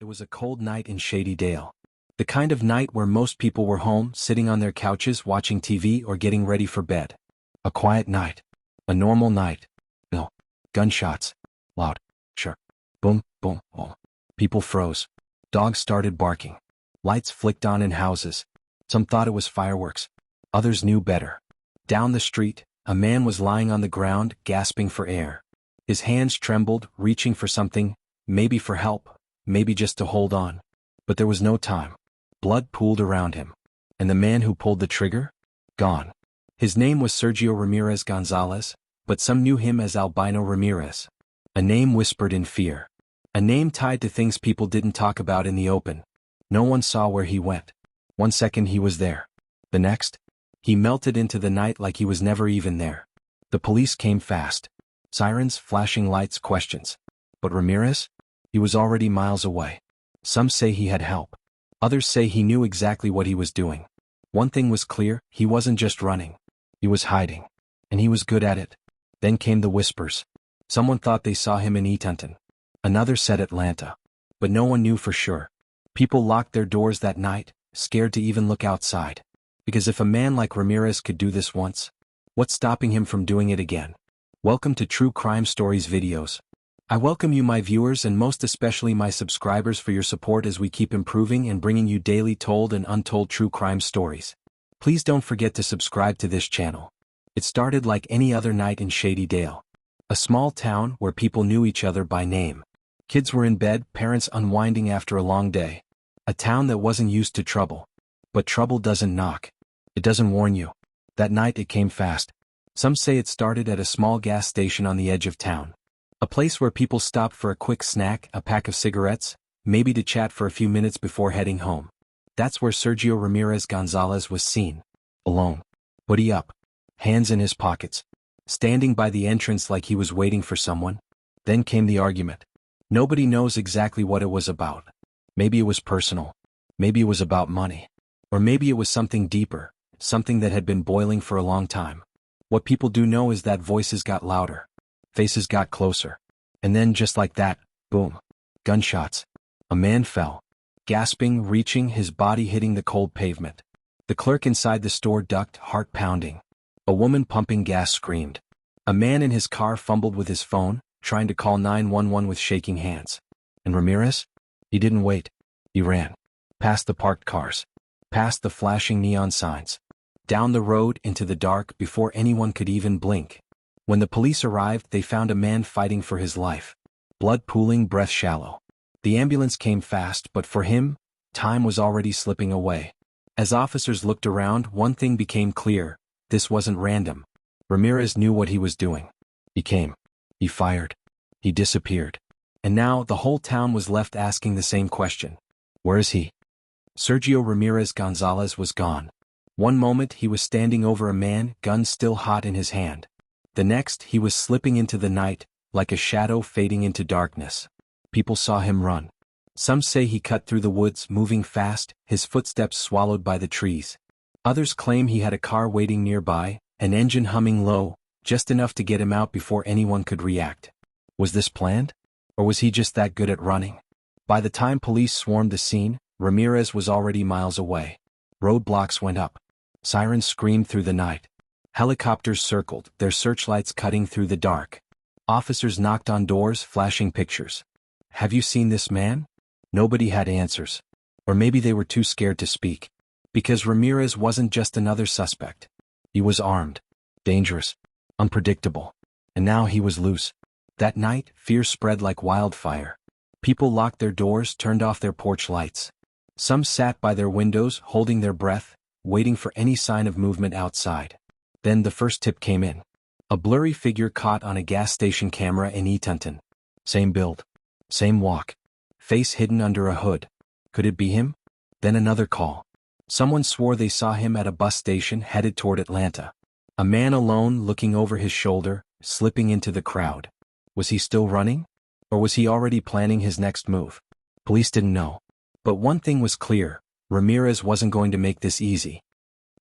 was a cold night in Shady Dale. The kind of night where most people were home, sitting on their couches watching TV or getting ready for bed. A quiet night. A normal night. No. Gunshots. Loud. Sure. Boom, boom, boom. People froze. Dogs started barking. Lights flicked on in houses. Some thought it was fireworks. Others knew better. Down the street, a man was lying on the ground, gasping for air. His hands trembled, reaching for something, maybe for help, maybe just to hold on. But there was no time. Blood pooled around him. And the man who pulled the trigger? Gone. His name was Sergio Ramirez Gonzalez, but some knew him as Albino Ramirez. A name whispered in fear. A name tied to things people didn't talk about in the open. No one saw where he went. 1 second he was there. The next, he melted into the night like he was never even there. The police came fast. Sirens, flashing lights, questions. But Ramirez? He was already miles away. Some say he had help. Others say he knew exactly what he was doing. One thing was clear, he wasn't just running. He was hiding. And he was good at it. Then came the whispers. Someone thought they saw him in Eatonton. Another said Atlanta. But no one knew for sure. People locked their doors that night, scared to even look outside. Because if a man like Ramirez could do this once, what's stopping him from doing it again? Welcome to True Crime Stories videos. I welcome you, my viewers, and most especially my subscribers, for your support as we keep improving and bringing you daily told and untold true crime stories. Please don't forget to subscribe to this channel. It started like any other night in Shady Dale. A small town where people knew each other by name. Kids were in bed, parents unwinding after a long day. A town that wasn't used to trouble. But trouble doesn't knock. It doesn't warn you. That night it came fast. Some say it started at a small gas station on the edge of town. A place where people stopped for a quick snack, a pack of cigarettes, maybe to chat for a few minutes before heading home. That's where Sergio Ramirez Gonzalez was seen. Alone. Hoodie up. Hands in his pockets. Standing by the entrance like he was waiting for someone. Then came the argument. Nobody knows exactly what it was about. Maybe it was personal. Maybe it was about money. Or maybe it was something deeper, something that had been boiling for a long time. What people do know is that voices got louder. Faces got closer. And then just like that, boom. Gunshots. A man fell. Gasping, reaching, his body hitting the cold pavement. The clerk inside the store ducked, heart pounding. A woman pumping gas screamed. A man in his car fumbled with his phone, trying to call 911 with shaking hands. And Ramirez? He didn't wait. He ran. Past the parked cars. Past the flashing neon signs. Down the road into the dark before anyone could even blink. When the police arrived, they found a man fighting for his life. Blood pooling, breath shallow. The ambulance came fast, but for him, time was already slipping away. As officers looked around, one thing became clear. This wasn't random. Ramirez knew what he was doing. He came. He fired. He disappeared. And now the whole town was left asking the same question. Where is he? Sergio Ramirez Gonzalez was gone. One moment he was standing over a man, gun still hot in his hand. The next he was slipping into the night, like a shadow fading into darkness. People saw him run. Some say he cut through the woods, moving fast, his footsteps swallowed by the trees. Others claim he had a car waiting nearby, an engine humming low, just enough to get him out before anyone could react. Was this planned? Or was he just that good at running? By the time police swarmed the scene, Ramirez was already miles away. Roadblocks went up. Sirens screamed through the night. Helicopters circled, their searchlights cutting through the dark. Officers knocked on doors, flashing pictures. Have you seen this man? Nobody had answers. Or maybe they were too scared to speak. Because Ramirez wasn't just another suspect. He was armed. Dangerous. Unpredictable. And now he was loose. That night, fear spread like wildfire. People locked their doors, turned off their porch lights. Some sat by their windows, holding their breath, waiting for any sign of movement outside. Then the first tip came in. A blurry figure caught on a gas station camera in Eatonton. Same build. Same walk. Face hidden under a hood. Could it be him? Then another call. Someone swore they saw him at a bus station headed toward Atlanta. A man alone, looking over his shoulder, slipping into the crowd. Was he still running? Or was he already planning his next move? Police didn't know. But one thing was clear. Ramirez wasn't going to make this easy.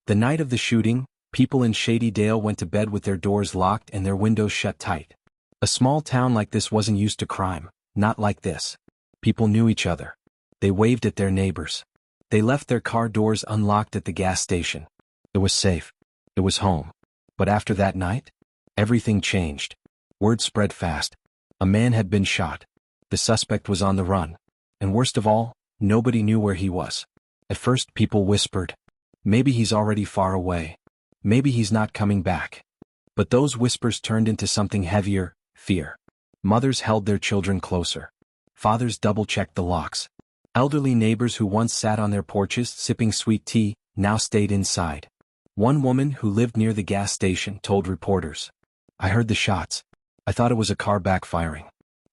The night of the shooting, people in Shady Dale went to bed with their doors locked and their windows shut tight. A small town like this wasn't used to crime. Not like this. People knew each other. They waved at their neighbors. They left their car doors unlocked at the gas station. It was safe. It was home. But after that night, everything changed. Word spread fast. A man had been shot. The suspect was on the run. And worst of all, nobody knew where he was. At first people whispered, maybe he's already far away. Maybe he's not coming back. But those whispers turned into something heavier, fear. Mothers held their children closer. Fathers double-checked the locks. Elderly neighbors who once sat on their porches sipping sweet tea now stayed inside. One woman who lived near the gas station told reporters, I heard the shots. I thought it was a car backfiring.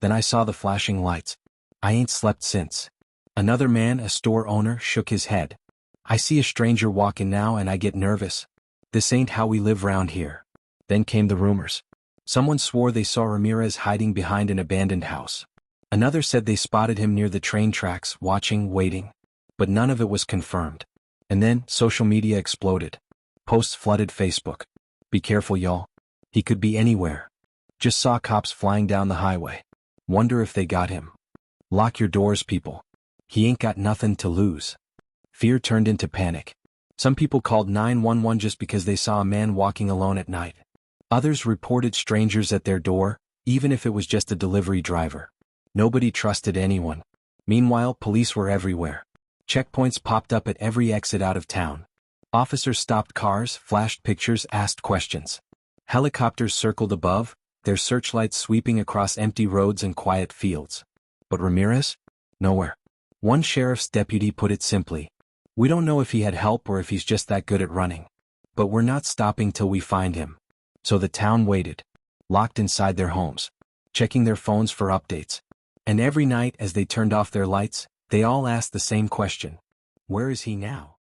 Then I saw the flashing lights. I ain't slept since. Another man, a store owner, shook his head. I see a stranger walking now and I get nervous. This ain't how we live round here. Then came the rumors. Someone swore they saw Ramirez hiding behind an abandoned house. Another said they spotted him near the train tracks, watching, waiting. But none of it was confirmed. And then, social media exploded. Posts flooded Facebook. Be careful, y'all. He could be anywhere. Just saw cops flying down the highway. Wonder if they got him. Lock your doors, people. He ain't got nothing to lose. Fear turned into panic. Some people called 911 just because they saw a man walking alone at night. Others reported strangers at their door, even if it was just a delivery driver. Nobody trusted anyone. Meanwhile, police were everywhere. Checkpoints popped up at every exit out of town. Officers stopped cars, flashed pictures, asked questions. Helicopters circled above, their searchlights sweeping across empty roads and quiet fields. But Ramirez? Nowhere. One sheriff's deputy put it simply. We don't know if he had help or if he's just that good at running. But we're not stopping till we find him. So the town waited, locked inside their homes, checking their phones for updates. And every night as they turned off their lights, they all asked the same question. Where is he now?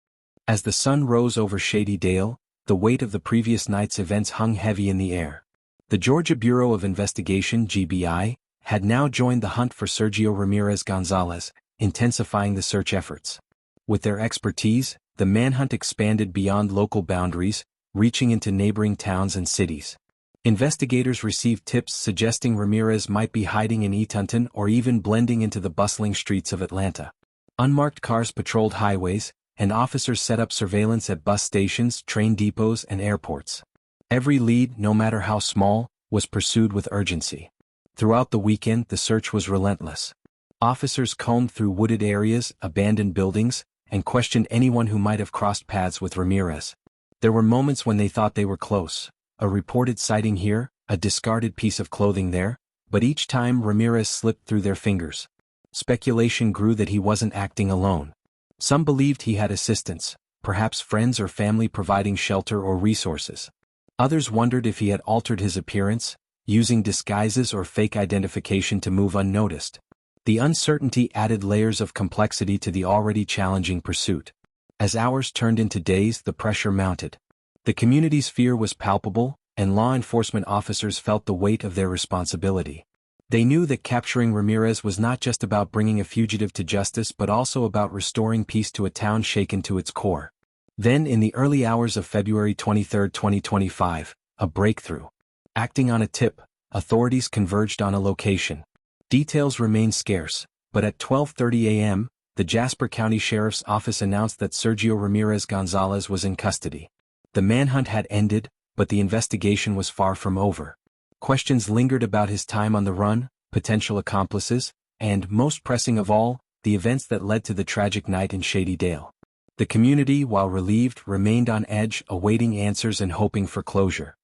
As the sun rose over Shady Dale, the weight of the previous night's events hung heavy in the air. The Georgia Bureau of Investigation (GBI) had now joined the hunt for Sergio Ramirez Gonzalez, intensifying the search efforts. With their expertise, the manhunt expanded beyond local boundaries, reaching into neighboring towns and cities. Investigators received tips suggesting Ramirez might be hiding in Eatonton or even blending into the bustling streets of Atlanta. Unmarked cars patrolled highways, and officers set up surveillance at bus stations, train depots, and airports. Every lead, no matter how small, was pursued with urgency. Throughout the weekend, the search was relentless. Officers combed through wooded areas, abandoned buildings, and questioned anyone who might have crossed paths with Ramirez. There were moments when they thought they were close. A reported sighting here, a discarded piece of clothing there, but each time Ramirez slipped through their fingers. Speculation grew that he wasn't acting alone. Some believed he had assistance, perhaps friends or family providing shelter or resources. Others wondered if he had altered his appearance, using disguises or fake identification to move unnoticed. The uncertainty added layers of complexity to the already challenging pursuit. As hours turned into days, the pressure mounted. The community's fear was palpable, and law enforcement officers felt the weight of their responsibility. They knew that capturing Ramirez was not just about bringing a fugitive to justice but also about restoring peace to a town shaken to its core. Then, in the early hours of February 23, 2025, a breakthrough. Acting on a tip, authorities converged on a location. Details remained scarce, but at 12:30 a.m., the Jasper County Sheriff's Office announced that Sergio Ramirez Gonzalez was in custody. The manhunt had ended, but the investigation was far from over. Questions lingered about his time on the run, potential accomplices, and, most pressing of all, the events that led to the tragic night in Shady Dale. The community, while relieved, remained on edge, awaiting answers and hoping for closure.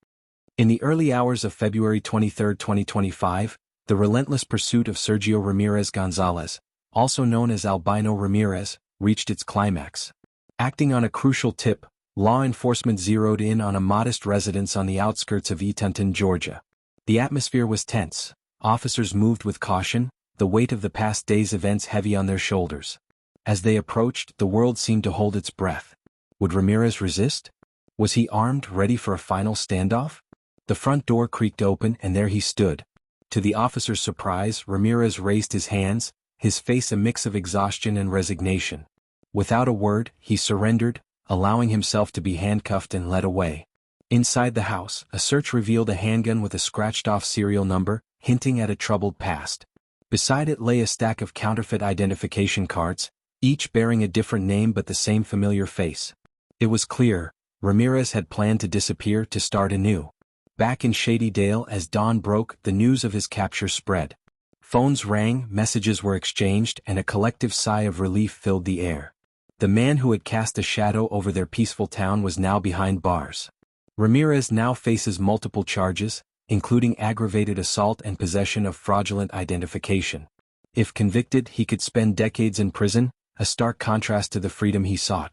In the early hours of February 23, 2025, the relentless pursuit of Sergio Ramirez Gonzalez, also known as Albino Ramirez, reached its climax. Acting on a crucial tip, law enforcement zeroed in on a modest residence on the outskirts of Eatonton, Georgia. The atmosphere was tense. Officers moved with caution, the weight of the past day's events heavy on their shoulders. As they approached, the world seemed to hold its breath. Would Ramirez resist? Was he armed, ready for a final standoff? The front door creaked open and there he stood. To the officer's surprise, Ramirez raised his hands, his face a mix of exhaustion and resignation. Without a word, he surrendered, allowing himself to be handcuffed and led away. Inside the house, a search revealed a handgun with a scratched-off serial number, hinting at a troubled past. Beside it lay a stack of counterfeit identification cards, each bearing a different name but the same familiar face. It was clear, Ramirez had planned to disappear to start anew. Back in Shady Dale as dawn broke, the news of his capture spread. Phones rang, messages were exchanged, and a collective sigh of relief filled the air. The man who had cast a shadow over their peaceful town was now behind bars. Ramirez now faces multiple charges, including aggravated assault and possession of fraudulent identification. If convicted, he could spend decades in prison, a stark contrast to the freedom he sought.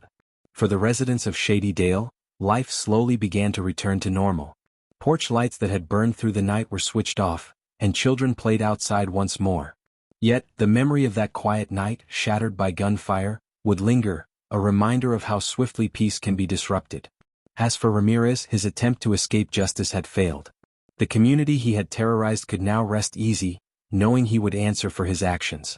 For the residents of Shady Dale, life slowly began to return to normal. Porch lights that had burned through the night were switched off, and children played outside once more. Yet, the memory of that quiet night, shattered by gunfire, would linger, a reminder of how swiftly peace can be disrupted. As for Ramirez, his attempt to escape justice had failed. The community he had terrorized could now rest easy, knowing he would answer for his actions.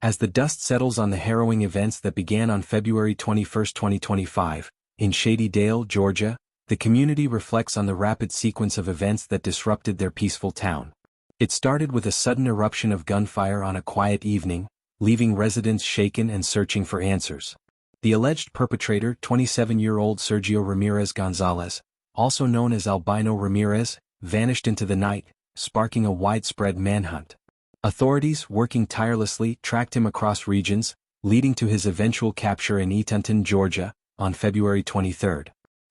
As the dust settles on the harrowing events that began on February 21, 2025, in Shady Dale, Georgia, the community reflects on the rapid sequence of events that disrupted their peaceful town. It started with a sudden eruption of gunfire on a quiet evening, leaving residents shaken and searching for answers. The alleged perpetrator, 27-year-old Sergio Ramirez Gonzalez, also known as Albino Ramirez, vanished into the night, sparking a widespread manhunt. Authorities, working tirelessly, tracked him across regions, leading to his eventual capture in Eatonton, Georgia, on February 23.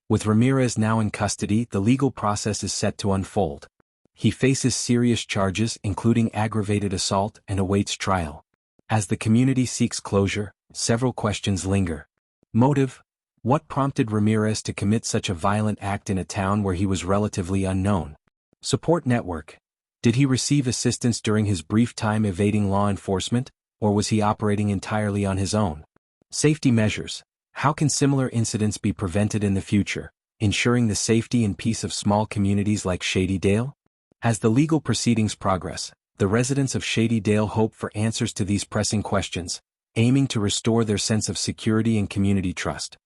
With Ramirez now in custody, the legal process is set to unfold. He faces serious charges, including aggravated assault, and awaits trial. As the community seeks closure, several questions linger. Motive: what prompted Ramirez to commit such a violent act in a town where he was relatively unknown? Support network: did he receive assistance during his brief time evading law enforcement, or was he operating entirely on his own? Safety measures: how can similar incidents be prevented in the future, ensuring the safety and peace of small communities like Shady Dale? As the legal proceedings progress, the residents of Shady Dale hope for answers to these pressing questions, aiming to restore their sense of security and community trust.